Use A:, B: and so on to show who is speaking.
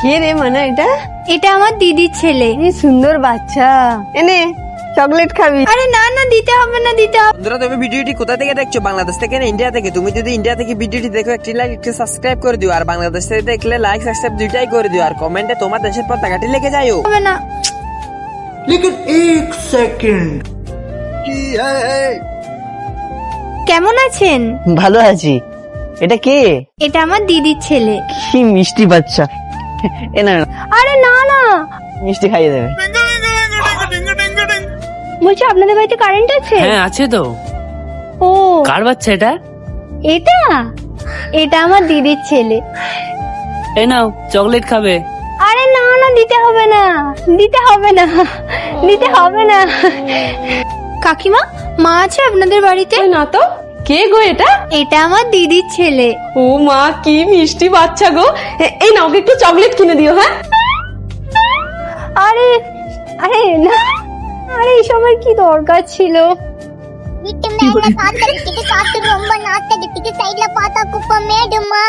A: কে রে মানে এটা?
B: এটা আমার দিদির ছেলে।
A: এই সুন্দর বাচ্চা, এনে চকলেট খাবি?
B: আরে না না, দিতে হবে না, দিতে হবে।
C: বন্ধুরা, তুমি ভিডিওটি কোথা থেকে দেখছো? বাংলাদেশ থেকে না ইন্ডিয়া থেকে? তুমি যদি ইন্ডিয়া থেকে ভিডিওটি দেখো, একটি লাইক একটি সাবস্ক্রাইব করে দিও। আর বাংলাদেশ থেকে দেখলে লাইক সাবস্ক্রাইব দুইটাই করে দিও। আর কমেন্টে তোমার দেশের পতাকাটি লিখে যাও।
B: হবে না।
D: लेकिन एक सेकंड
B: কেমন আছেন?
A: ভালো আছি। এটা কে?
B: এটা আমার দিদির ছেলে।
A: কি মিষ্টি বাচ্চা। এ না না,
B: আরে না না,
A: মিষ্টি খাইয়ে দেবে।
B: বলছি আপনাদের বাড়িতে কারেন্ট আছে?
E: হ্যাঁ আছে তো।
B: ও
E: কার বাচ্চা এটা?
B: এটা এটা আমার দিদির ছেলে।
E: এ নাও চকলেট খাবে।
B: আরে না না, দিতে হবে না, দিতে হবে না, দিতে হবে না। কাকিমা, মা আছে আপনাদের বাড়িতে?
F: না তো, কে গো এটা?
B: এটা আমার দিদির ছেলে।
F: ও মা, কি মিষ্টি বাচ্চা গো। এই নাও, ওকে একটু চকলেট কিনে দিও। হ্যাঁ,
B: আরে আরে না, আরে এসবের কি দরকার ছিল?
G: வீட்டு மேல காத்தடிக்கிட்டு காத்து ரொம்ப நாத்தடிக்கிட்டு சைடுல பார்த்தா குப்பை மேடுமா